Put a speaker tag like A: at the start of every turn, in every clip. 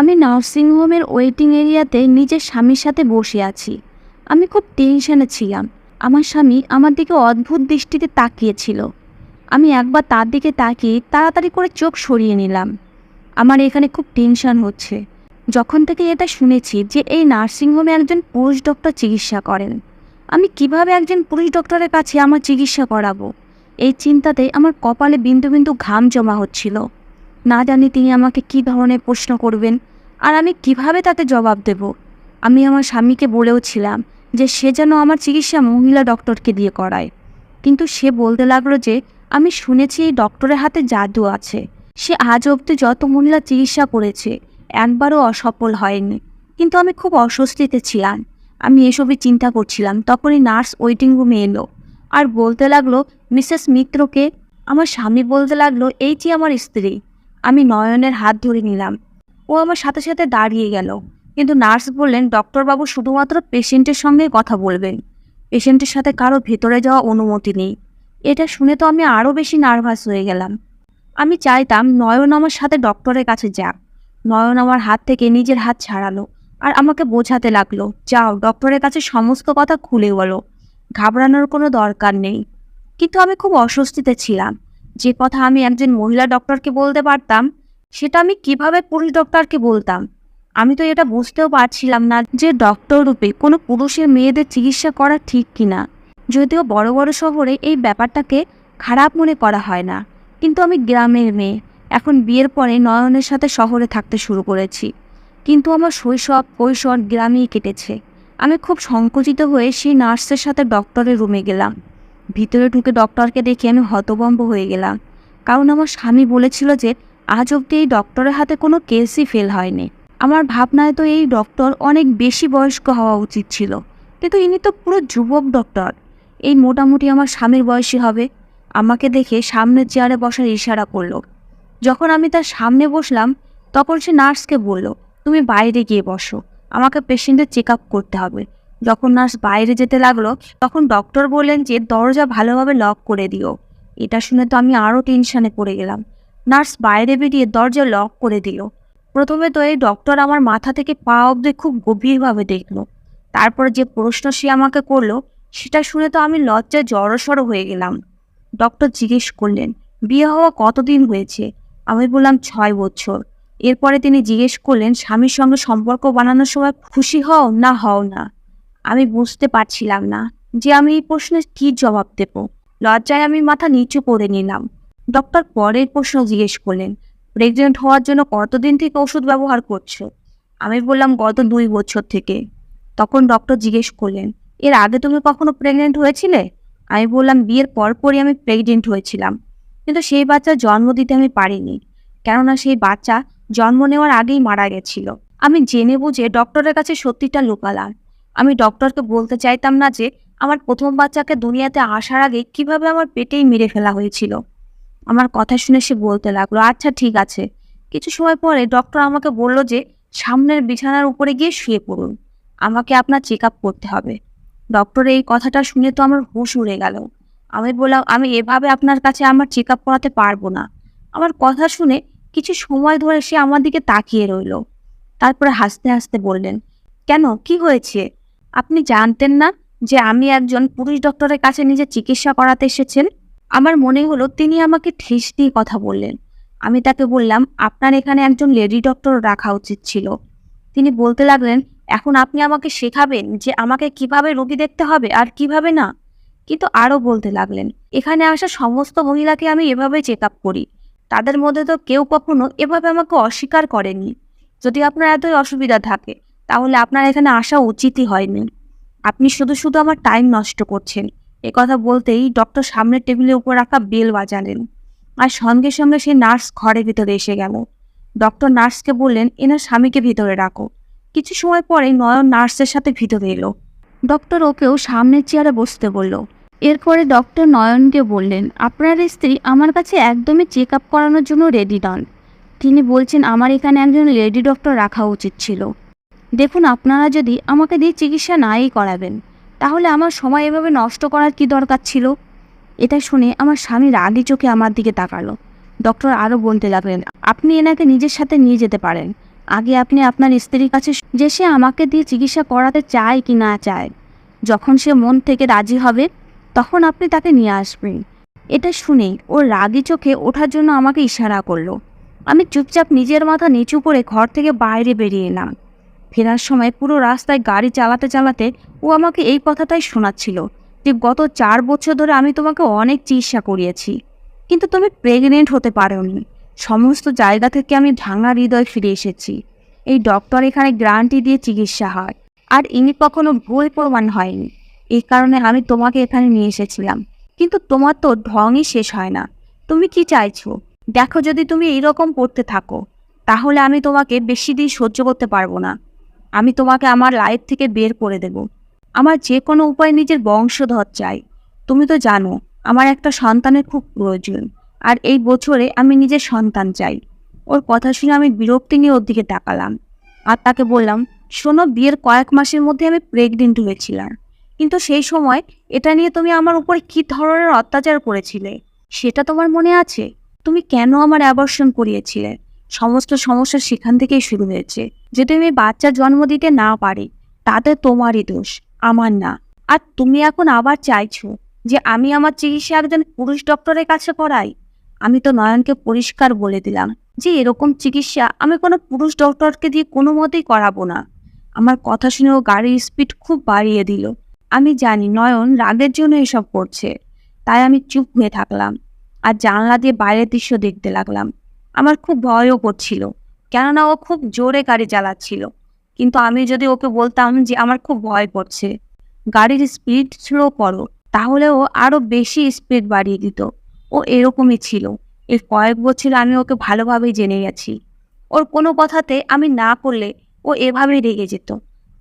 A: আমি নার্সিংহোমের ওয়েটিং এরিয়াতে নিজের স্বামীর সাথে বসে আছি। আমি খুব টেনশনে ছিলাম। আমার স্বামী আমার দিকে অদ্ভুত দৃষ্টিতে তাকিয়েছিল। আমি একবার তার দিকে তাকিয়ে তাড়াতাড়ি করে চোখ সরিয়ে নিলাম। আমার এখানে খুব টেনশন হচ্ছে। যখন থেকে এটা শুনেছি যে এই নার্সিংহোমে একজন পুরুষ ডক্টর চিকিৎসা করেন, আমি কিভাবে একজন পুরুষ ডক্টরের কাছে আমার চিকিৎসা করাবো, এই চিন্তাতে আমার কপালে বিন্দু বিন্দু ঘাম জমা হচ্ছিল। না জানি তিনি আমাকে কী ধরনের প্রশ্ন করবেন, আর আমি কিভাবে তাতে জবাব দেব। আমি আমার স্বামীকে বলেও ছিলাম যে সে যেন আমার চিকিৎসা মহিলা ডক্টরকে দিয়ে করায়, কিন্তু সে বলতে লাগলো যে আমি শুনেছি এই ডক্টরের হাতে জাদু আছে। সে আজ অবধি যত মহিলা চিকিৎসা করেছে একবারও অসফল হয়নি। কিন্তু আমি খুব অস্বস্তিতে ছিলাম। আমি এসবই চিন্তা করছিলাম, তখনই নার্স ওয়েটিং রুমে এলো আর বলতে লাগলো, মিসেস মিত্রকে। আমার স্বামী বলতে লাগলো, এই যে আমার স্ত্রী। আমি নয়নের হাত ধরে নিলাম। ও আমার সাথে সাথে দাঁড়িয়ে গেল। কিন্তু নার্স বললেন, ডক্টরবাবু শুধুমাত্র পেশেন্টের সঙ্গে কথা বলবেন, পেশেন্টের সাথে কারো ভেতরে যাওয়া অনুমতি নেই। এটা শুনে তো আমি আরও বেশি নার্ভাস হয়ে গেলাম। আমি চাইতাম নয়ন আমার সাথে ডক্টরের কাছে যাক। নয়ন আমার হাত থেকে নিজের হাত ছাড়ালো আর আমাকে বোঝাতে লাগলো, যাও ডক্টরের কাছে সমস্ত কথা খুলে বলো, ঘাবড়ানোর কোনো দরকার নেই। কিন্তু আমি খুব অস্বস্তিতে ছিলাম। যে কথা আমি একজন মহিলা ডক্টরকে বলতে পারতাম, সেটা আমি কিভাবে পুরুষ ডক্টরকে বলতাম। আমি তো এটা বুঝতেও পারছিলাম না যে ডক্টর রূপে কোনো পুরুষের মেয়েদের চিকিৎসা করা ঠিক কিনা। যদিও বড় বড় শহরে এই ব্যাপারটাকে খারাপ মনে করা হয় না, কিন্তু আমি গ্রামের মেয়ে। এখন বিয়ের পরে নয়নের সাথে শহরে থাকতে শুরু করেছি, কিন্তু আমার শৈশব কৈশোর গ্রামেই কেটেছে। আমি খুব সংকুচিত হয়ে সেই নার্সের সাথে ডক্টরের রুমে গেলাম। ভিতরে ঢুকে ডক্টরকে দেখে আমি হতভম্ব হয়ে গেলাম, কারণ আমার স্বামী বলেছিল যে আজ অবধি এই ডক্টরের হাতে কোনো কেসই ফেল হয়নি। আমার ভাবনায় তো এই ডক্টর অনেক বেশি বয়স্ক হওয়া উচিত ছিল, কিন্তু ইনি তো পুরো যুবক ডক্টর। এই মোটামুটি আমার স্বামীর বয়সী হবে। আমাকে দেখে সামনের চেয়ারে বসার ইশারা করলো। যখন আমি তার সামনে বসলাম, তখন সে নার্সকে বলল, তুমি বাইরে গিয়ে বসো, আমাকে পেশেন্টের চেক আপ করতে হবে। যখন নার্স বাইরে যেতে লাগলো, তখন ডক্টর বললেন যে দরজা ভালোভাবে লক করে দিও। এটা শুনে তো আমি আরও টেনশনে পড়ে গেলাম। নার্স বাইরে বেরিয়ে দরজা লক করে দিল। প্রথমে তো এই ডক্টর আমার মাথা থেকে পা অবধি খুব গভীরভাবে দেখলো। তারপর যে প্রশ্ন সে আমাকে করলো, সেটা শুনে তো আমি লজ্জায় জড়সড় হয়ে গেলাম। ডক্টর জিজ্ঞেস করলেন, বিয়ে হওয়া কতদিন হয়েছে? আমি বললাম 6 বছর। এরপরে তিনি জিজ্ঞেস করলেন, স্বামীর সঙ্গে সম্পর্ক বানানোর সময় খুশি হও না হও না? আমি বুঝতে পারছিলাম না যে আমি এই প্রশ্নের কী জবাব দেব। লজ্জায় আমি মাথা নিচু করে নিলাম। ডক্টর পরের প্রশ্ন জিজ্ঞেস করলেন, প্রেগনেন্ট হওয়ার জন্য কতদিন থেকে ওষুধ ব্যবহার করছো? আমি বললাম, গত 2 বছর থেকে। তখন ডক্টর জিজ্ঞেস করলেন, এর আগে তুমি কখনো প্রেগনেন্ট হয়েছিলে? আমি বললাম, বিয়ের পরপরই আমি প্রেগনেন্ট হয়েছিলাম, কিন্তু সেই বাচ্চা জন্ম দিতে আমি পারিনি, কেননা সেই বাচ্চা জন্ম নেওয়ার আগেই মারা গেছিল। আমি জেনে বুঝে ডক্টরের কাছে সত্যিটা লুকালাম। আমি ডক্টরকে বলতে চাইতাম না যে আমার প্রথম বাচ্চাকে দুনিয়াতে আসার আগে কিভাবে আমার পেটেই মেরে ফেলা হয়েছিল। আমার কথা শুনে সে বলতে লাগলো, আচ্ছা ঠিক আছে। কিছু সময় পরে ডক্টর আমাকে বলল যে সামনের বিছানার উপরে গিয়ে শুয়ে পড়ুন, আমাকে আপনার চেক আপ করতে হবে। ডক্টর এই কথাটা শুনে তো আমার হুঁশ উড়ে গেল। আমি বললাম, আমি এভাবে আপনার কাছে আমার চেক আপ করাতে পারবো না। আমার কথা শুনে কিছু সময় ধরে সে আমার দিকে তাকিয়ে রইল। তারপরে হাসতে হাসতে বললেন, কেন, কি হয়েছে? আপনি জানতেন না যে আমি একজন পুরুষ ডক্টরের কাছে নিজে চিকিৎসা করাতে এসেছেন? আমার মনে হলো তিনি আমাকে ঠেস দিয়ে কথা বললেন। আমি তাকে বললাম, আপনার এখানে একজন লেডি ডক্টর রাখা উচিত ছিল। তিনি বলতে লাগলেন, এখন আপনি আমাকে শেখাবেন যে আমাকে কিভাবে রোগী দেখতে হবে আর কিভাবে না? কিন্তু আরও বলতে লাগলেন, এখানে আসা সমস্ত মহিলাকে আমি এভাবে চেক আপ করি, তাদের মধ্যে তো কেউ কখনো এভাবে আমাকে অস্বীকার করেনি। যদি আপনার এতই অসুবিধা থাকে, তাহলে আপনার এখানে আসা উচিতই হয়নি। আপনি শুধু শুধু আমার টাইম নষ্ট করছেন। কথা বলতেই ডক্টর সামনের টেবিলের উপর রাখা বেল বাজালেন, আর সঙ্গে সঙ্গে সেই নার্স ঘরের ভিতরে এসে গেল। ডক্টর নার্সকে বললেন, এনার স্বামীকে ভিতরে রাখো। কিছু সময় পরে নয়ন নার্সের সাথে ভিতরে এলো। ডক্টর ওকেও সামনের চেয়ারে বসতে বলল। এরপরে ডক্টর নয়নকে বললেন, আপনার স্ত্রী আমার কাছে একদমই চেক আপ করানোর জন্য রেডি নন। তিনি বলছেন আমার এখানে একজন লেডি ডক্টর রাখা উচিত ছিল। দেখুন, আপনারা যদি আমাকে দিয়ে চিকিৎসা নাই করাবেন, তাহলে আমার সময় এভাবে নষ্ট করার কি দরকার ছিল? এটা শুনে আমার স্বামী রাগী চোখে আমার দিকে তাকালো। ডক্টর আরও বলতে লাগলেন, আপনি এনাকে নিজের সাথে নিয়ে যেতে পারেন। আগে আপনি আপনার স্ত্রীর কাছে যে সে আমাকে দিয়ে চিকিৎসা করাতে চায় কি না চায়। যখন সে মন থেকে রাজি হবে তখন আপনি তাকে নিয়ে আসবেন। এটা শুনেই ওর রাগী চোখে ওঠার জন্য আমাকে ইশারা করলো। আমি চুপচাপ নিজের মাথা নিচু করে ঘর থেকে বাইরে বেরিয়ে এলাম। ফেরার সময় পুরো রাস্তায় গাড়ি চালাতে চালাতে ও আমাকে এই কথাটাই শোনাচ্ছিল যে গত 4 বছর ধরে আমি তোমাকে অনেক চিকিৎসা করিয়েছি, কিন্তু তুমি প্রেগনেন্ট হতে পারোনি। সমস্ত জায়গা থেকে আমি ভাঙা হৃদয় ফিরে এসেছি। এই ডক্টর এখানে গ্যারান্টি দিয়ে চিকিৎসা হয়, আর ইনি কখনো ভুল প্রমাণ হয়নি। এই কারণে আমি তোমাকে এখানে নিয়ে এসেছিলাম। কিন্তু তোমার তো ঢংই শেষ হয় না। তুমি কি চাইছো? দেখো, যদি তুমি এইরকম করতে থাকো তাহলে আমি তোমাকে বেশি দিন সহ্য করতে পারবো না। আমি তোমাকে আমার লাইফ থেকে বের করে দেব। আমার যে কোনো উপায়ে নিজের বংশধর চাই। তুমি তো জানো আমার একটা সন্তানের খুব প্রয়োজন, আর এই বছরে আমি নিজের সন্তান চাই। ওর কথা শুনে আমি বিরক্তি নিয়ে ওর দিকে তাকালাম আর তাকে বললাম, শোনো, বিয়ের কয়েক মাসের মধ্যে আমি প্রেগনেন্ট হয়েছিলাম, কিন্তু সেই সময় এটা নিয়ে তুমি আমার উপরে কী ধরনের অত্যাচার করেছিলে সেটা তোমার মনে আছে? তুমি কেন আমার অ্যাবর্শন করিয়েছিলে? সমস্ত সমস্যা সেখান থেকেই শুরু হয়েছে। যদি আমি বাচ্চা জন্ম দিতে না পারি তাতে তোমারই দোষ, আমার না। আর তুমি এখন আবার চাইছো যে আমি আমার চিকিৎসা একজন পুরুষ ডক্টরের কাছে করাই। আমি তো নয়নকে পরিষ্কার বলে দিলাম যে এরকম চিকিৎসা আমি কোনো পুরুষ ডক্টরকে দিয়ে কোনো মতেই করাবো না। আমার কথা শুনে ও গাড়ির স্পিড খুব বাড়িয়ে দিল। আমি জানি নয়ন রাগের জন্য এসব করছে, তাই আমি চুপ হয়ে থাকলাম আর জানলা দিয়ে বাইরের দৃশ্য দেখতে লাগলাম। আমার খুব ভয়ও করছিল, কেননা ও খুব জোরে গাড়ি চালাচ্ছিল। কিন্তু আমি যদি ওকে বলতাম যে আমার খুব ভয় করছে, গাড়ির স্পিড স্লো করো, তাহলে ও আরও বেশি স্পিড বাড়িয়ে দিত। ও এরকমই ছিল। এর কয়েক বছর আমি ওকে ভালোভাবেই জেনে গেছি। ওর কোনো কথাতে আমি না করলে ও এভাবেই রেগে যেত,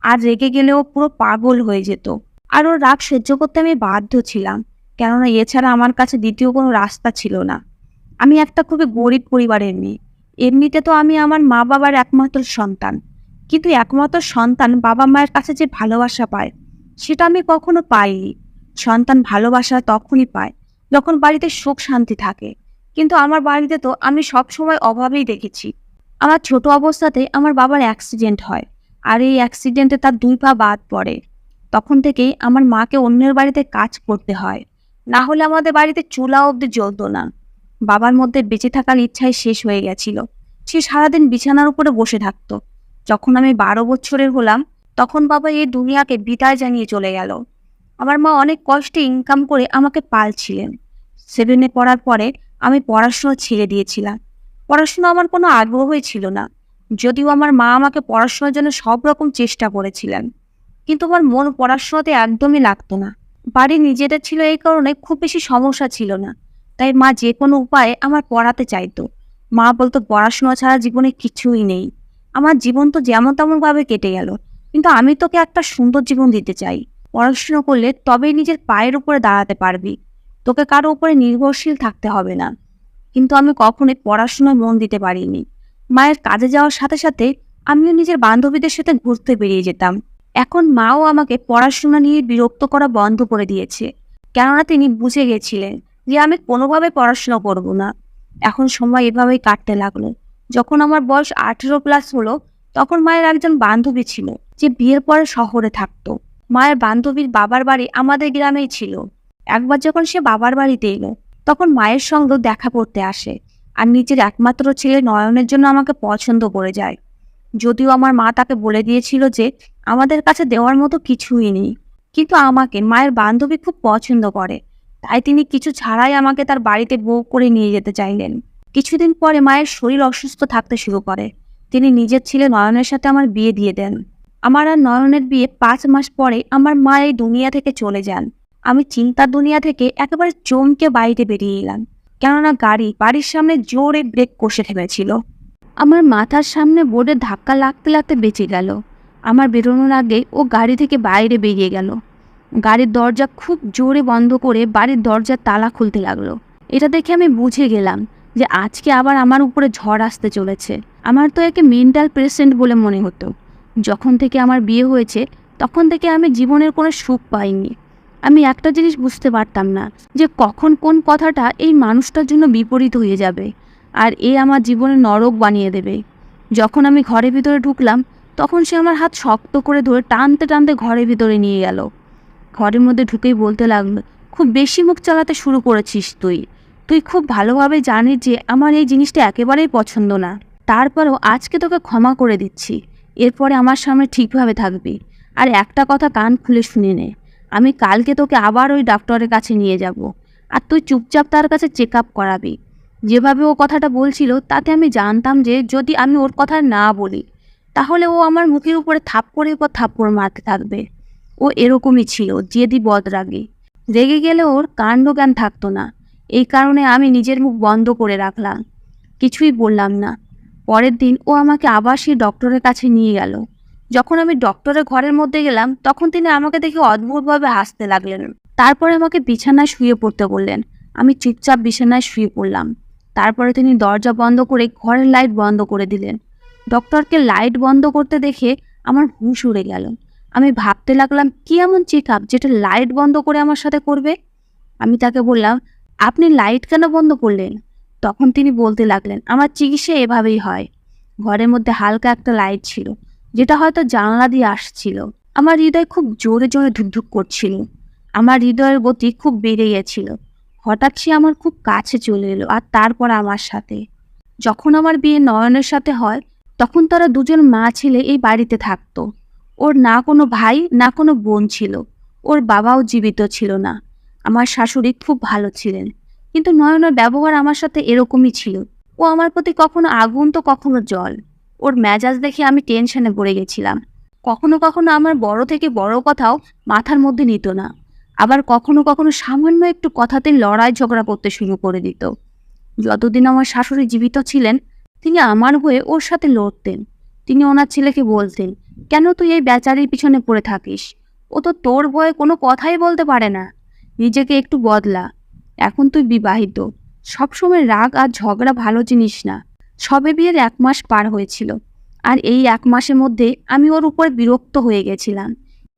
A: আর রেগে গেলে ও পুরো পাগল হয়ে যেত। আর ওর রাগ সহ্য করতে আমি বাধ্য ছিলাম, কেননা এছাড়া আমার কাছে দ্বিতীয় কোনো রাস্তা ছিল না। আমি একটা খুবই গরিব পরিবারের মেয়ে। এমনিতে তো আমি আমার মা বাবার একমাত্র সন্তান, কিন্তু একমাত্র সন্তান বাবা মায়ের কাছে যে ভালোবাসা পায় সেটা আমি কখনো পাইনি। সন্তান ভালোবাসা তখনই পায় যখন বাড়িতে সুখ শান্তি থাকে, কিন্তু আমার বাড়িতে তো আমি সব সময় অভাবেই দেখেছি। আমার ছোট অবস্থাতে আমার বাবার অ্যাক্সিডেন্ট হয়, আর এই অ্যাক্সিডেন্টে তার 2 পা বাদ পড়ে। তখন থেকেই আমার মাকে অন্যের বাড়িতে কাজ করতে হয়, না হলে আমাদের বাড়িতে চুলা অবধি জ্বলতো না। বাবার মধ্যে বেঁচে থাকার ইচ্ছাই শেষ হয়ে গেছিল। সে সারাদিন বিছানার উপরে বসে থাকতো। যখন আমি 12 বছরের হলাম তখন বাবা এই দুনিয়াকে বিদায় জানিয়ে চলে গেল। আমার মা অনেক কষ্টে ইনকাম করে আমাকে পালছিলেন। 7-এ পড়ার পরে আমি পড়াশোনা ছেড়ে দিয়েছিলাম। পড়াশোনা আমার কোনো আগ্রহই ছিল না, যদিও আমার মা আমাকে পড়াশোনার জন্য সব রকম চেষ্টা করেছিলেন, কিন্তু আমার মন পড়াশোনাতে একদমই লাগতো না। বাড়ি নিজেদের ছিল, এই কারণে খুব বেশি সমস্যা ছিল না, তাই মা যে কোনো উপায়ে আমার পড়াতে চাইতো। মা বলতো পড়াশোনা ছাড়া জীবনে কিছুই নেই। আমার জীবন তো যেমন তেমনভাবে কেটে গেল, কিন্তু আমি তোকে একটা সুন্দর জীবন দিতে চাই। পড়াশোনা করলে তবেই নিজের পায়ের উপরে দাঁড়াতে পারবি, তোকে কারো উপরে নির্ভরশীল থাকতে হবে না। কিন্তু আমি কখনোই পড়াশোনায় মন দিতে পারিনি। মায়ের কাজে যাওয়ার সাথে সাথে আমিও নিজের বান্ধবীদের সাথে ঘুরতে বেরিয়ে যেতাম। এখন মাও আমাকে পড়াশোনা নিয়ে বিরক্ত করা বন্ধ করে দিয়েছে, কেননা তিনি বুঝে গেছিলেন যে আমি কোনোভাবে পড়াশোনা করব না। এখন সময় এভাবেই কাটতে লাগলো। যখন আমার বয়স 18+ হলো তখন মায়ের একজন বান্ধবী ছিল যে বিয়ের পরে শহরে থাকতো। মায়ের বান্ধবীর বাবার বাড়ি আমাদের গ্রামেই ছিল। একবার যখন সে বাবার বাড়িতে এলো তখন মায়ের সঙ্গে দেখা করতে আসে, আর নিজের একমাত্র ছেলে নয়নের জন্য আমাকে পছন্দ করে যায়। যদিও আমার মা তাকে বলে দিয়েছিল যে আমাদের কাছে দেওয়ার মতো কিছুই নেই, কিন্তু আমাকে মায়ের বান্ধবী খুব পছন্দ করে, তাই তিনি কিছু ছাড়াই আমাকে তার বাড়িতে বউ করে নিয়ে যেতে চাইলেন। কিছুদিন পরে মায়ের শরীর অসুস্থ থাকতে শুরু করে। তিনি নিজের ছেলে নয়নের সাথে আমার বিয়ে দিয়ে দেন। আমার আর নয়নের বিয়ে 5 মাস পরে আমার মা এই দুনিয়া থেকে চলে যান। আমি চিন্তার দুনিয়া থেকে একেবারে চমকে বাইরে বেরিয়ে এলাম, কেননা গাড়ি বাড়ির সামনে জোরে ব্রেক কষে থেমেছিল। আমার মাথার সামনে বোর্ডে ধাক্কা লাগতে লাগতে বেঁচে গেল। আমার বেরোনোর আগে ও গাড়ি থেকে বাইরে বেরিয়ে গেল। গাড়ির দরজা খুব জোরে বন্ধ করে বাড়ির দরজার তালা খুলতে লাগলো। এটা দেখে আমি বুঝে গেলাম যে আজকে আবার আমার উপরে ঝড় আসতে চলেছে। আমার তো একে মেন্টাল পেশেন্ট বলে মনে হতো। যখন থেকে আমার বিয়ে হয়েছে তখন থেকে আমি জীবনের কোনো সুখ পাইনি। আমি একটা জিনিস বুঝতে পারতাম না যে কখন কোন কথাটা এই মানুষটার জন্য বিপরীত হয়ে যাবে, আর এ আমার জীবনে নরক বানিয়ে দেবে। যখন আমি ঘরের ভিতরে ঢুকলাম তখন সে আমার হাত শক্ত করে ধরে টানতে টানতে ঘরের ভিতরে নিয়ে গেল। ঘরের মধ্যে ঢুকেই বলতে লাগলো, খুব বেশি মুখ চালাতে শুরু করেছিস তুই। তুই খুব ভালোভাবে জানিস যে আমার এই জিনিসটা একেবারেই পছন্দ না। তারপরেও আজকে তোকে ক্ষমা করে দিচ্ছি, এরপরে আমার সামনে ঠিকভাবে থাকবি। আর একটা কথা কান খুলে শুনে নে, আমি কালকে তোকে আবার ওই ডাক্তারের কাছে নিয়ে যাব, আর তুই চুপচাপ তার কাছে চেক আপ করাবি। যেভাবে ও কথাটা বলছিল তাতে আমি জানতাম যে যদি আমি ওর কথা না বলি তাহলে ও আমার মুখের উপরে থাপ্পড়ের পর থাপ্পড় মারতে থাকবে। ও এরকমই ছিল, জেদি বদরাগী। রেগে গেলে ওর কাণ্ডজ্ঞান থাকতো না। এই কারণে আমি নিজের মুখ বন্ধ করে রাখলাম, কিছুই বললাম না। পরের দিন ও আমাকে আবার সেই ডক্টরের কাছে নিয়ে গেল। যখন আমি ডক্টরের ঘরের মধ্যে গেলাম তখন তিনি আমাকে দেখে অদ্ভুতভাবে হাসতে লাগলেন। তারপরে আমাকে বিছানায় শুয়ে পড়তে বললেন। আমি চুপচাপ বিছানায় শুয়ে পড়লাম। তারপরে তিনি দরজা বন্ধ করে ঘরের লাইট বন্ধ করে দিলেন। ডক্টরকে লাইট বন্ধ করতে দেখে আমার হুঁশ উড়ে গেল। আমি ভাবতে লাগলাম, কি এমন চেক আপ যেটা লাইট বন্ধ করে আমার সাথে করবে। আমি তাকে বললাম, আপনি লাইট কেন বন্ধ করলেন? তখন তিনি বলতে লাগলেন, আমার চিকিৎসা এভাবেই হয়। ঘরের মধ্যে হালকা একটা লাইট ছিল, যেটা হয়তো জানলা দিয়ে আসছিল। আমার হৃদয় খুব জোরে জোরে ধুকধুক করছিল। আমার হৃদয়ের গতি খুব বেড়ে গেছিল। হঠাৎ সে আমার খুব কাছে চলে এলো, আর তারপর আমার সাথে। যখন আমার বিয়ে নয়নের সাথে হয় তখন তারা দুজন মা ছেলে এই বাড়িতে থাকতো। ওর না কোনো ভাই না কোনো বোন ছিল। ওর বাবাও জীবিত ছিল না। আমার শাশুড়ি খুব ভালো ছিলেন, কিন্তু নয়নের ব্যবহার আমার সাথে এরকমই ছিল। ও আমার প্রতি কখনো আগুন তো কখনো জল। ওর মেজাজ দেখে আমি টেনশনে পড়ে গেছিলাম। কখনো কখনো আমার বড় থেকে বড় কথাও মাথার মধ্যে নিত না। আবার কখনো কখনো সামান্য একটু কথাতেই লড়াই ঝগড়া করতে শুরু করে দিত। যতদিন আমার শাশুড়ি জীবিত ছিলেন তিনি আমার হয়ে ওর সাথে লড়তেন। তিনি ওনার ছেলেকে বলতেন, কেন তুই এই বেচারির পিছনে পড়ে থাকিস? ও তো তোর ভয়ে কোনো কথাই বলতে পারে না। নিজেকে একটু বদলা। এখন তুই বিবাহিত। সবসময় রাগ আর ঝগড়া ভালো জিনিস না। সবে বিয়ের 1 মাস পার হয়েছিল, আর এই 1 মাসের মধ্যে আমি ওর উপরে বিরক্ত হয়ে গেছিলাম।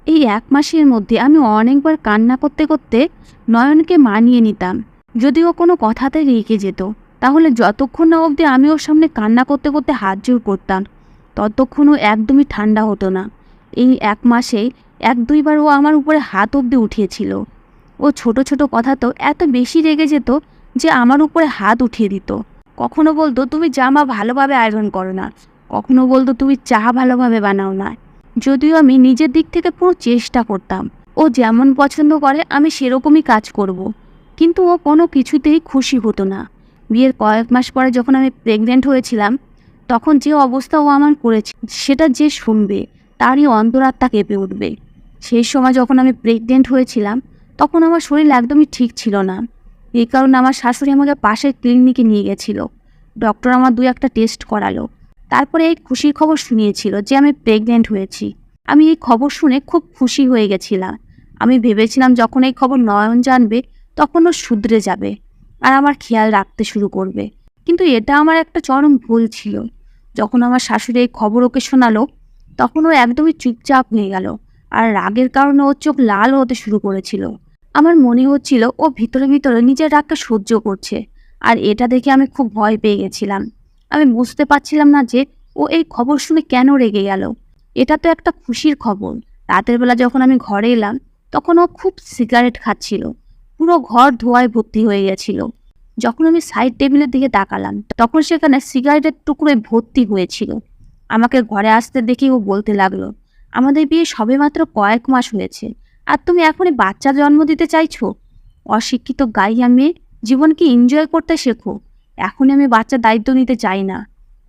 A: এই 1 মাসের মধ্যে আমি অনেকবার কান্না করতে করতে নয়নকে মানিয়ে নিতাম। যদি ও কোনো কথাতে রেগে যেত তাহলে যতক্ষণ না অবধি আমি ওর সামনে কান্না করতে করতে হাত জোর করতাম ততক্ষণ ও একদমই ঠান্ডা হতো না। এই 1 মাসে 1-2 বার ও আমার উপরে হাত অবধি উঠিয়েছিল। ও ছোট ছোট কথাতেও এত বেশি রেগে যেত যে আমার উপরে হাত উঠিয়ে দিত। কখনো বলতো, তুমি জামা ভালোভাবে আয়রন করো না। কখনো বলতো, তুমি চা ভালোভাবে বানাও না। যদিও আমি নিজের দিক থেকে পুরো চেষ্টা করতাম ও যেমন পছন্দ করে আমি সেরকমই কাজ করব, কিন্তু ও কোনো কিছুতেই খুশি হতো না। বিয়ের কয়েক মাস পরে যখন আমি প্রেগনেন্ট হয়েছিলাম তখন যে অবস্থা ও আমার করেছে সেটা যে শুনবে তারই অন্তরাত্মা কেঁপে উঠবে। সেই সময় যখন আমি প্রেগনেন্ট হয়েছিলাম তখন আমার শরীর একদমই ঠিক ছিল না। এই কারণে আমার শাশুড়ি আমাকে পাশের ক্লিনিকে নিয়ে গেছিল। ডক্টর আমার 2-1টা টেস্ট করালো। তারপরে এই খুশির খবর শুনিয়েছিল যে আমি প্রেগনেন্ট হয়েছি। আমি এই খবর শুনে খুব খুশি হয়ে গেছিলাম। আমি ভেবেছিলাম যখন এই খবর নয়ন জানবে তখন ও শুধরে যাবে আর আমার খেয়াল রাখতে শুরু করবে। কিন্তু এটা আমার একটা চরম ভুল ছিল। যখন আমার শাশুড়ি এই খবর ওকে শোনালো তখন ও একদমই চুপচাপ হয়ে গেল, আর রাগের কারণে ওর চোখ লাল হতে শুরু করেছিল। আমার মনে হচ্ছিল ও ভিতরে ভিতরে নিজের রাগটা সহ্য করছে, আর এটা দেখে আমি খুব ভয় পেয়ে গেছিলাম। আমি বুঝতে পারছিলাম না যে ও এই খবর শুনে কেন রেগে গেল। এটা তো একটা খুশির খবর। রাতের বেলা যখন আমি ঘরে এলাম তখন ও খুব সিগারেট খাচ্ছিল। পুরো ঘর ধোঁয়ায় ভর্তি হয়ে গেছিল। যখন আমি সাইড টেবিলের দিকে তাকালাম তখন সেখানে সিগারেটের টুকরোয় ভর্তি হয়েছিল। আমাকে ঘরে আসতে দেখে ও বলতে লাগলো, আমাদের বিয়ে সবেমাত্র কয়েক মাস হয়েছে, আর তুমি এখনই বাচ্চা জন্ম দিতে চাইছো? অশিক্ষিত গাইয়া মেয়ে, জীবনকে এনজয় করতে শেখো। এখনই আমি বাচ্চার দায়িত্ব নিতে চাই না।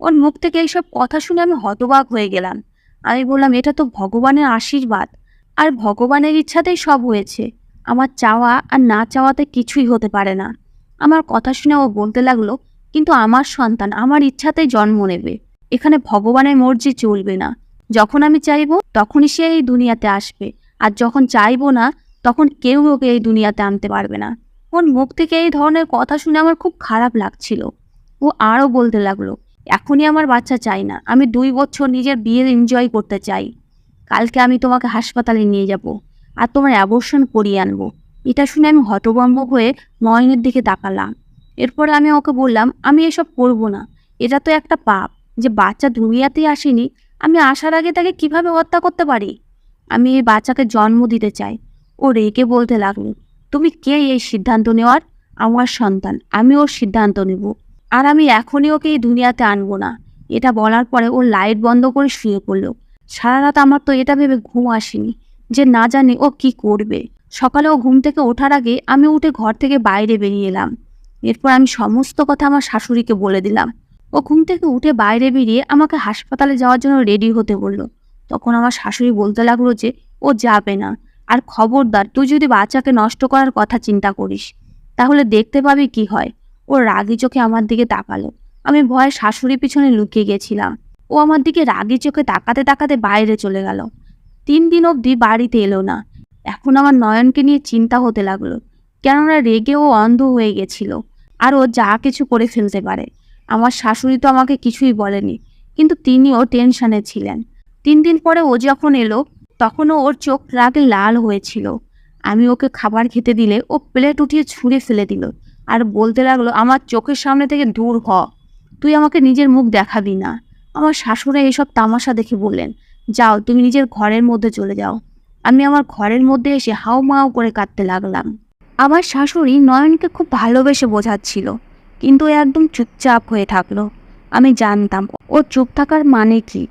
A: ওর মুখ থেকে এইসব কথা শুনে আমি হতবাক হয়ে গেলাম। আমি বললাম, এটা তো ভগবানের আশীর্বাদ, আর ভগবানের ইচ্ছাতেই সব হয়েছে। আমার চাওয়া আর না চাওয়াতে কিছুই হতে পারে না। আমার কথা শুনে ও বলতে লাগলো, কিন্তু আমার সন্তান আমার ইচ্ছাতেই জন্ম নেবে। এখানে ভগবানের মর্জি চলবে না। যখন আমি চাইবো তখনই সে এই দুনিয়াতে আসবে, আর যখন চাইবো না তখন কেউ ওকে এই দুনিয়াতে আনতে পারবে না। ওর মুখ থেকে এই ধরনের কথা শুনে আমার খুব খারাপ লাগছিল। ও আরও বলতে লাগলো, এখনই আমার বাচ্চা চাই না, আমি 2 বছর নিজের বিয়ের এনজয় করতে চাই। কালকে আমি তোমাকে হাসপাতালে নিয়ে যাব আর তোমার অ্যাবর্শন করিয়ে আনবো। এটা শুনে আমি হতভম্ব হয়ে নয়নের দিকে তাকালাম। এরপরে আমি ওকে বললাম, আমি এসব করব না, এটা তো একটা পাপ। যে বাচ্চা দুনিয়াতেই আসেনি, আমি আসার আগে তাকে কিভাবে হত্যা করতে পারি? আমি এই বাচ্চাকে জন্ম দিতে চাই। ও রেগে বলতে লাগলো, তুমি কে এই সিদ্ধান্ত নেওয়ার? আমার সন্তান, আমি ওর সিদ্ধান্ত নেব। আর আমি এখনই ওকে এই দুনিয়াতে আনবো না। এটা বলার পরে ও লাইট বন্ধ করে শুয়ে পড়লো। সারা রাত আমার তো এটা ভেবে ঘুম আসেনি যে না জানি ও কি করবে। সকালে ও ঘুম থেকে ওঠার আগে আমি উঠে ঘর থেকে বাইরে বেরিয়ে এলাম। এরপর আমি সমস্ত কথা আমার শাশুড়িকে বলে দিলাম। ও ঘুম থেকে উঠে বাইরে বেরিয়ে আমাকে হাসপাতালে যাওয়ার জন্য রেডি হতে বললো। তখন আমার শাশুড়ি বলতে লাগলো যে ও যাবে না, আর খবরদার তুই যদি বাচ্চাকে নষ্ট করার কথা চিন্তা করিস তাহলে দেখতে পাবি কি হয়। ও রাগি চোখে আমার দিকে তাকালো। আমি ভয়ে শাশুড়ি পিছনে লুকিয়ে গেছিলাম। ও আমার দিকে রাগি চোখে তাকাতে তাকাতে বাইরে চলে গেল। 3 দিন অবধি বাড়িতে এলো না। এখন আমার নয়নকে নিয়ে চিন্তা হতে লাগলো, কেননা রেগে ও অন্ধ হয়ে গেছিল আর ও যা কিছু করে ফেলতে পারে। আমার শাশুড়ি তো আমাকে কিছুই বলেনি, কিন্তু তিনিও টেনশনে ছিলেন। 3 দিন পরে ও যখন এলো তখনও ওর চোখ রাগে লাল হয়েছিল। আমি ওকে খাবার খেতে দিলে ও প্লেট উঠিয়ে ছুঁড়ে ফেলে দিল আর বলতে লাগলো, আমার চোখের সামনে থেকে দূর হ, তুই আমাকে নিজের মুখ দেখাবি না। আমার শাশুড়ি এসব তামাশা দেখে বললেন, যাও তুমি নিজের ঘরের মধ্যে চলে যাও। আমি আমার ঘরের মধ্যে এসে হাউ মাউ করে কাঁদতে লাগলাম। আমার শাশুড়ি নয়নকে খুব ভালোবেসে বোঝাচ্ছিল, কিন্তু ও একদম চুপচাপ হয়ে থাকলো। আমি জানতাম ওর চুপ থাকার মানে কি।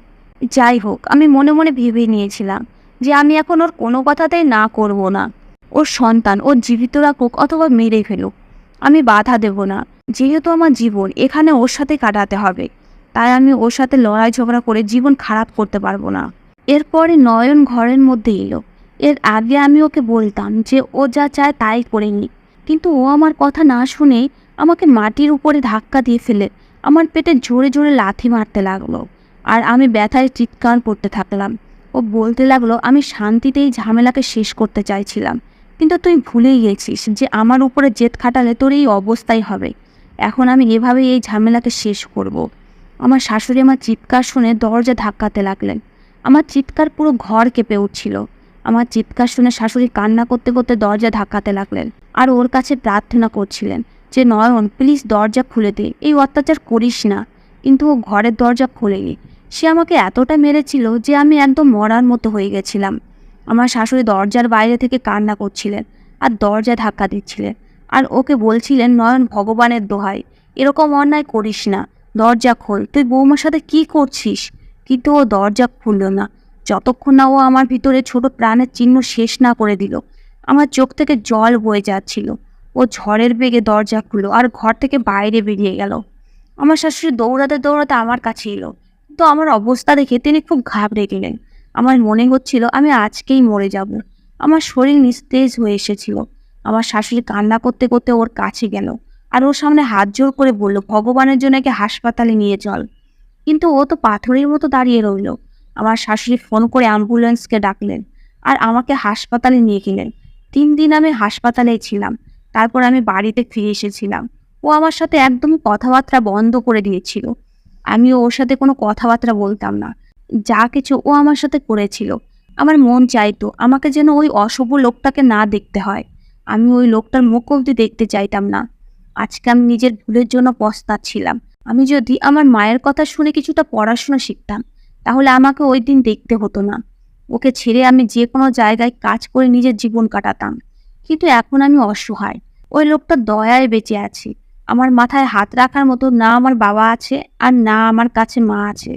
A: যাই হোক, আমি মনে মনে ভেবে নিয়েছিলাম যে আমি এখন ওর কোনো কথাতেই না করব না। ওর সন্তান ও জীবিত রাখুক অথবা মেরে ফেলুক, আমি বাধা দেব না। যেহেতু আমার জীবন এখানে ওর সাথে কাটাতে হবে, তাই আমি ওর সাথে লড়াই ঝগড়া করে জীবন খারাপ করতে পারবো না। এরপরে নয়ন ঘরের মধ্যে এলো। এর আগে আমি ওকে বলতাম যে ও যা চায় তাই করে নি, কিন্তু ও আমার কথা না শুনে আমাকে মাটির উপরে ধাক্কা দিয়ে ফেলে আমার পেটে জোরে জোরে লাথি মারতে লাগলো। আর আমি ব্যথায় চিৎকার করতে থাকলাম। ও বলতে লাগলো, আমি শান্তিতেই ঝামেলাকে শেষ করতে চাইছিলাম, কিন্তু তুই ভুলেই গেছিস যে আমার উপরে জেদ খাটালে তোর এই অবস্থাই হবে। এখন আমি এভাবেই এই ঝামেলাকে শেষ করব। আমার শাশুড়ি আমার চিৎকার শুনে দরজা ধাক্কাতে লাগলেন। আমার চিৎকার পুরো ঘর কেঁপে উঠছিল। আমার চিৎকার শুনে শাশুড়ি কান্না করতে করতে দরজা ধাক্কাতে লাগলেন আর ওর কাছে প্রার্থনা করছিলেন যে নয়ন প্লিজ দরজা খুলে দে, এই অত্যাচার করিস না। কিন্তু ও ঘরের দরজা খোলেনি। সে আমাকে এতটা মেরেছিল যে আমি একদম মরার মতো হয়ে গেছিলাম। আমার শাশুড়ি দরজার বাইরে থেকে কান্না করছিলেন আর দরজা ধাক্কা দিচ্ছিলেন আর ওকে বলছিলেন, নয়ন ভগবানের দোহাই, এরকম অন্যায় করিস না, দরজা খোল, তুই বৌমার সাথে কি করছিস? কিন্তু ও দরজা খুলল না, যতক্ষণ না ও আমার ভিতরে ছোট প্রাণের চিহ্ন শেষ না করে দিল। আমার চোখ থেকে জল বয়ে যাচ্ছিল। ও ঝড়ের বেগে দরজা খুলল আর ঘর থেকে বাইরে বেরিয়ে গেল। আমার শাশুড়ি দৌড়াতে দৌড়াতে আমার কাছে এলো, কিন্তু আমার অবস্থা দেখে তিনি খুব ঘাবড়ে গেলেন। আমার মনে হচ্ছিল আমি আজকেই মরে যাব। আমার শরীর নিস্তেজ হয়ে এসেছিল। আমার শাশুড়ি কান্না করতে করতে ওর কাছে গেল আর ওর সামনে হাত জোর করে বলল, ভগবানের জন্য একে হাসপাতালে নিয়ে চল। কিন্তু ও তো পাথরের মতো দাঁড়িয়ে রইল। আমার শাশুড়ি ফোন করে অ্যাম্বুলেন্সকে ডাকলেন আর আমাকে হাসপাতালে নিয়ে গেলেন। 3 দিন আমি হাসপাতালেই ছিলাম। তারপর আমি বাড়িতে ফিরে এসেছিলাম। ও আমার সাথে একদমই কথাবার্তা বন্ধ করে দিয়েছিল। আমিও ওর সাথে কোনো কথাবার্তা বলতাম না। যা কিছু ও আমার সাথে করেছিল, আমার মন চাইতো আমাকে যেন ওই অশুভ লোকটাকে না দেখতে হয়। আমি ওই লোকটার মুখ অবধি দেখতে চাইতাম না। আজকে আমি নিজের ভুলের জন্য পস্তাচ্ছিলাম। আমি যদি আমার মায়ের কথা শুনে কিছুটা পড়াশোনা শিখতাম তাহলে আমাকে ওই দিন দেখতে হতো না। ওকে ছেড়ে আমি যে কোনো জায়গায় কাজ করে নিজের জীবন কাটাতাম। কিন্তু এখন আমি অসহায়। ওই লোকটা দয়ায় বেঁচে আছি। আমার মাথায় হাত রাখার মতো না আমার বাবা আছে, আর না আমার কাছে মা আছে,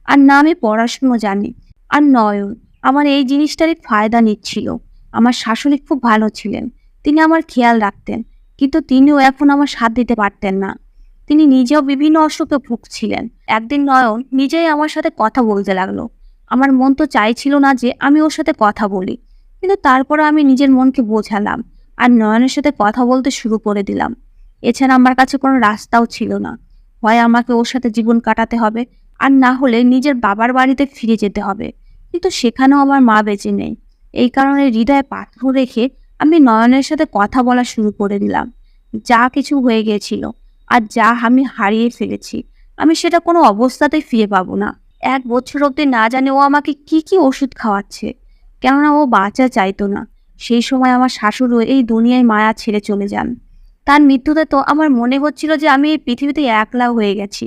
A: আর না আমি পড়াশুনো জানি। আর নয়ন আমার এই জিনিসটারই ফায়দা নিচ্ছিল। আমার শাশুড়ি খুব ভালো ছিলেন, তিনি আমার খেয়াল রাখতেন, কিন্তু তিনিও এখন আমার সাথ দিতে পারতেন না। তিনি নিজেও বিভিন্ন অসুখে ভুগছিলেন। একদিন নয়ন নিজেই আমার সাথে কথা বলতে লাগলো। আমার মন তো চাইছিল না যে আমি ওর সাথে কথা বলি, কিন্তু তারপরে আমি নিজের মনকে বোঝালাম আর নয়নের সাথে কথা বলতে শুরু করে দিলাম। এছাড়া আমার কাছে কোনো রাস্তাও ছিল না। হয় আমাকে ওর সাথে জীবন কাটাতে হবে, আর না হলে নিজের বাবার বাড়িতে ফিরে যেতে হবে। কিন্তু সেখানেও আমার মা বেঁচে নেই। এই কারণে হৃদয়ে পাথর রেখে আমি নয়নের সাথে কথা বলা শুরু করে দিলাম। যা কিছু হয়ে গিয়েছিল আর যা আমি হারিয়ে ফেলেছি, আমি সেটা কোনো অবস্থাতেই ফিরে পাবো না। 1 বছর অবধি না জানে ও আমাকে কি কি ওষুধ খাওয়াচ্ছে, কেননা ও বাঁচা চাইতো না। সেই সময় আমার শাশুড়িও এই দুনিয়ায় মায়া ছেড়ে চলে যান। তার মৃত্যুতে তো আমার মনে হচ্ছিল যে আমি এই পৃথিবীতে একলা হয়ে গেছি।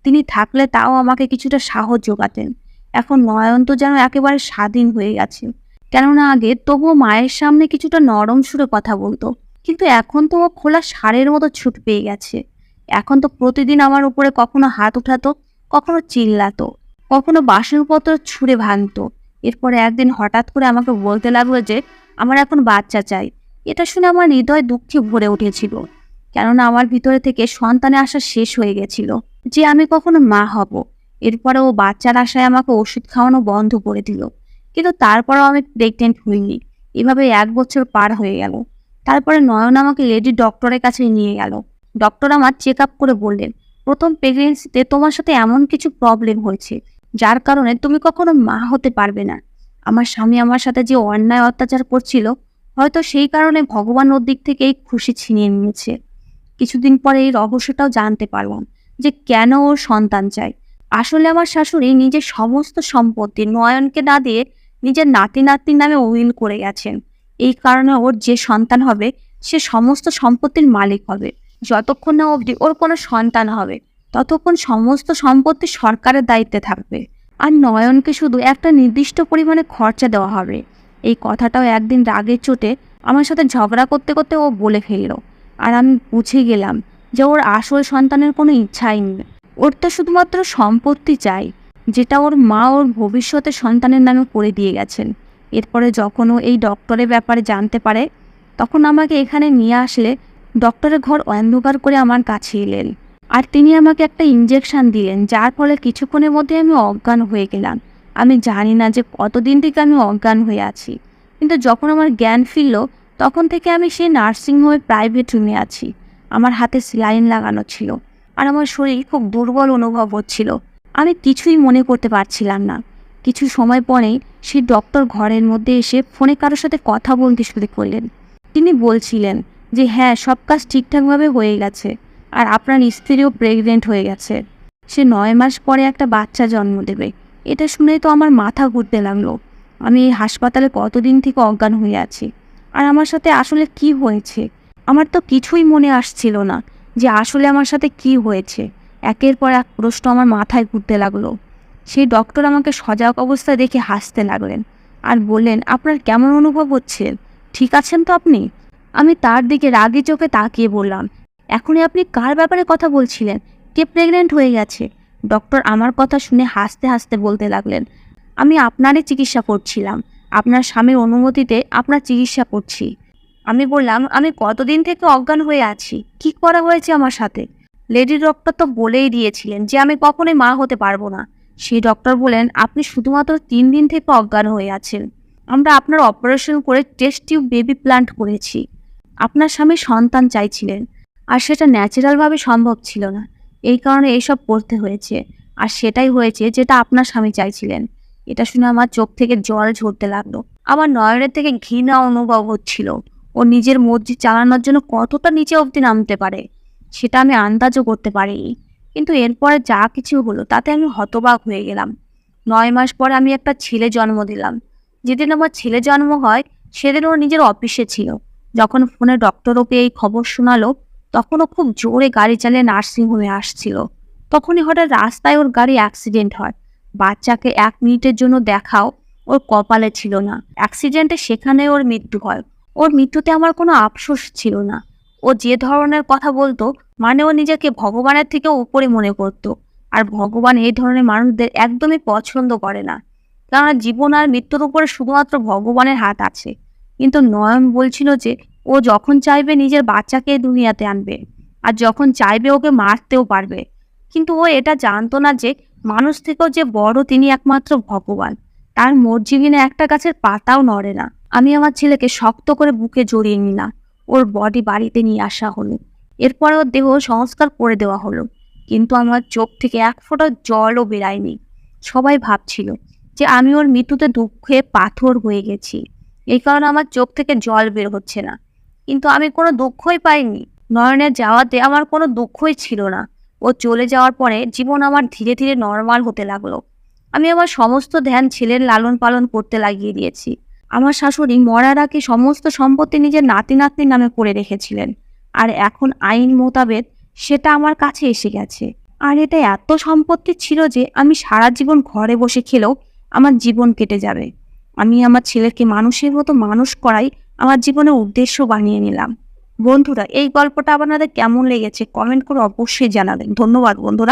A: তিনি থাকলে তাও আমাকে কিছুটা সাহস জোগাতেন। এখন নয়ন তো যেন একেবারে স্বাধীন হয়ে গেছে। কেননা আগে তবুও মায়ের সামনে কিছুটা নরম সুরে কথা বলতো, কিন্তু এখন তো ও খোলা ষাঁড়ের মতো ছুট পেয়ে গেছে। এখন তো প্রতিদিন আমার উপরে কখনো হাত উঠাতো, কখনো চিল্লাতো, কখনো বাসনপত্র ছুঁড়ে ভাঙতো। এরপরে একদিন হঠাৎ করে আমাকে বলতে লাগলো যে আমার এখন বাচ্চা চাই। এটা শুনে আমার হৃদয় দুঃখে ভরে উঠেছিল, কেননা আমার ভিতরে থেকে সন্তানের আশা শেষ হয়ে গেছিল যে আমি কখনো মা হব। এরপরে ও বাচ্চার আশায় আমাকে ওষুধ খাওয়ানো বন্ধ করে দিল, কিন্তু তারপরেও আমি প্রেগনেন্ট হইনি। এভাবে 1 বছর পার হয়ে গেল। তারপরে নয়ন আমাকে লেডি ডক্টরের কাছে নিয়ে গেল। ডক্টর আমার চেক আপ করে বললেন, প্রথম প্রেগনেন্সিতে তোমার সাথে এমন কিছু প্রবলেম হয়েছে যার কারণে তুমি কখনো মা হতে পারবে না। আমার স্বামী আমার সাথে যে অন্যায় অত্যাচার করছিল, হয়তো সেই কারণে ভগবান ওর দিক থেকে এই খুশি ছিনিয়ে নিয়েছে। কিছুদিন পরে এই রহস্যটাও জানতে পারলাম যে কেন ওর সন্তান চাই। আসলে আমার শাশুড়ি নিজের সমস্ত সম্পত্তি নয়নকে না দিয়ে নিজের নাতি নাতনির নামে উইল করে গেছেন। এই কারণে ওর যে সন্তান হবে সে সমস্ত সম্পত্তির মালিক হবে। যতক্ষণ না অবধি ওর কোনো সন্তান হবে ততক্ষণ সমস্ত সম্পত্তি সরকারের দায়িত্বে থাকবে, আর নয়নকে শুধু একটা নির্দিষ্ট পরিমাণে খরচা দেওয়া হবে। এই কথাটাও একদিন রাগের চোটে আমার সাথে ঝগড়া করতে করতে ও বলে ফেললো। আর আমি বুঝে গেলাম যে ওর আসল সন্তানের কোনো ইচ্ছাই নেই। ওর তো শুধুমাত্র সম্পত্তি চাই, যেটা ওর মা ওর ভবিষ্যতে সন্তানের নামে করে দিয়ে গেছেন। এরপরে যখন ও এই ডক্টরের ব্যাপারে জানতে পারে, তখন আমাকে এখানে নিয়ে আসলে ডক্টরের ঘর অন্ধকার করে আমার কাছে এলেন। আর তিনি আমাকে একটা ইঞ্জেকশন দিলেন, যার ফলে কিছুক্ষণের মধ্যে আমি অজ্ঞান হয়ে গেলাম। আমি জানি না যে কতদিন থেকে আমি অজ্ঞান হয়ে আছি, কিন্তু যখন আমার জ্ঞান ফিরল তখন থেকে আমি সেই নার্সিংহোমে প্রাইভেট রুমে আছি। আমার হাতে স্যালাইন লাগানো ছিল, আর আমার শরীর খুব দুর্বল অনুভব হচ্ছিল। আমি কিছুই মনে করতে পারছিলাম না। কিছু সময় পরেই সেই ডক্টর ঘরের মধ্যে এসে ফোনে কারোর সাথে কথা বলতে শুরু করলেন। তিনি বলছিলেন যে হ্যাঁ, সব কাজ ঠিকঠাকভাবে হয়ে গেছে, আর আপনার স্ত্রীও প্রেগনেন্ট হয়ে গেছে। সে 9 মাস পরে একটা বাচ্চা জন্ম দেবে। এটা শুনেই তো আমার মাথা ঘুরতে লাগলো। আমি এই হাসপাতালে কতদিন থেকে অজ্ঞান হয়ে আছি, আর আমার সাথে আসলে কি হয়েছে আমার তো কিছুই মনে আসছিল না যে আসলে আমার সাথে কি হয়েছে। একের পর এক প্রশ্ন আমার মাথায় ঘুরতে লাগলো। সেই ডক্টর আমাকে সজাগ অবস্থায় দেখে হাসতে লাগলেন আর বললেন, আপনার কেমন অনুভব হচ্ছে? ঠিক আছেন তো আপনি? আমি তার দিকে রাগি চোখে তাকিয়ে বললাম, এখনই আপনি কার ব্যাপারে কথা বলছিলেন? কে প্রেগনেন্ট হয়ে গেছে? ডক্টর আমার কথা শুনে হাসতে হাসতে বলতে লাগলেন, আমি আপনারই চিকিৎসা করছিলাম। আপনার স্বামীর অনুমতিতে আপনার চিকিৎসা করছি। আমি বললাম, আমি কতদিন থেকে অজ্ঞান হয়ে আছি? কি করা হয়েছে আমার সাথে? লেডি ডক্টর তো বলেই দিয়েছিলেন যে আমি কখনোই মা হতে পারবো না। সেই ডক্টর বলেন, আপনি শুধুমাত্র 3 দিন থেকে অজ্ঞান হয়ে আছেন। আমরা আপনার অপারেশন করে টেস্ট টিউব বেবি প্লান্ট করেছি। আপনার স্বামী সন্তান চাইছিলেন, আর সেটা ন্যাচারালভাবে সম্ভব ছিল না। এই কারণে এইসব করতে হয়েছে, আর সেটাই হয়েছে যেটা আপনার স্বামী চাইছিলেন। এটা শুনে আমার চোখ থেকে জল ঝরতে লাগলো। আমার নয়নের থেকে ঘৃণা অনুভব হচ্ছিল। ও নিজের মর্জি চালানোর জন্য কতটা নিচে অবধি নামতে পারে সেটা আমি আন্দাজও করতে পারিনি। কিন্তু এরপরে যা কিছু হলো তাতে আমি হতবাক হয়ে গেলাম। 9 মাস পরে আমি একটা ছেলে জন্ম দিলাম। যেদিন আমার ছেলে জন্ম হয় সেদিন ও নিজের অফিসে ছিল। যখন ফোনে ডক্টর ওকে এই খবর শোনালো, তখন ও খুব জোরে গাড়ি চালিয়ে নার্সিংহোমে আসছিল। তখনই হঠাৎ রাস্তায় ওর গাড়ি অ্যাক্সিডেন্ট হয়। বাচ্চাকে 1 মিনিটের জন্য দেখাও ওর কপালে ছিল না। অ্যাক্সিডেন্টে সেখানে ওর মৃত্যু হয়। ওর মৃত্যুতে আমার কোনো আফসোস ছিল না। ও যে ধরনের কথা বলতো, মানে ও নিজেকে ভগবানের থেকেও উপরে মনে করতো। আর ভগবান এই ধরনের মানুষদের একদমই পছন্দ করে না, কারণ জীবন আর মৃত্যুর উপরে শুধুমাত্র ভগবানের হাত আছে। কিন্তু নয়ন বলছিল যে ও যখন চাইবে নিজের বাচ্চাকে দুনিয়াতে আনবে, আর যখন চাইবে ওকে মারতেও পারবে। কিন্তু ও এটা জানতো না যে মানুষ থেকেও যে বড় তিনি একমাত্র ভগবান। তার মর্জি বিনা একটা গাছের পাতাও নড়ে না। আমি আমার ছেলেকে শক্ত করে বুকে জড়িয়ে নিলাম। ওর বডি বাড়িতে নিয়ে আসা হলো। এরপরে ওর দেহ সংস্কার করে দেওয়া হলো। কিন্তু আমার চোখ থেকে এক ফোঁটা জলও বেরায়নি। সবাই ভাবছিল যে আমি ওর মৃত্যুতে দুঃখে পাথর হয়ে গেছি, এই কারণে আমার চোখ থেকে জল বের হচ্ছে না। কিন্তু আমি কোনো দুঃখই পাইনি। নয়নের যাওয়াতে আমার কোনো দুঃখই ছিল না। ও চলে যাওয়ার পরে জীবন আমার ধীরে ধীরে নর্মাল হতে লাগলো। আমি আমার সমস্ত ধ্যান ছেলের লালন পালন করতে লাগিয়ে দিয়েছি। আমার শাশুড়ি মরার আগে সমস্ত সম্পত্তি নিজের নাতি নাতনির নামে করে রেখেছিলেন, আর এখন আইন মোতাবেক সেটা আমার কাছে এসে গেছে। আর এটা এত সম্পত্তি ছিল যে আমি সারা জীবন ঘরে বসে খেলেও আমার জীবন কেটে যাবে। আমি আমার ছেলেকে মানুষের মতো মানুষ করাই আমার জীবনের উদ্দেশ্য বানিয়ে নিলাম। বন্ধুরা, এই গল্পটা আপনাদের কেমন লেগেছে কমেন্ট করে অবশ্যই জানাবেন। ধন্যবাদ বন্ধুরা।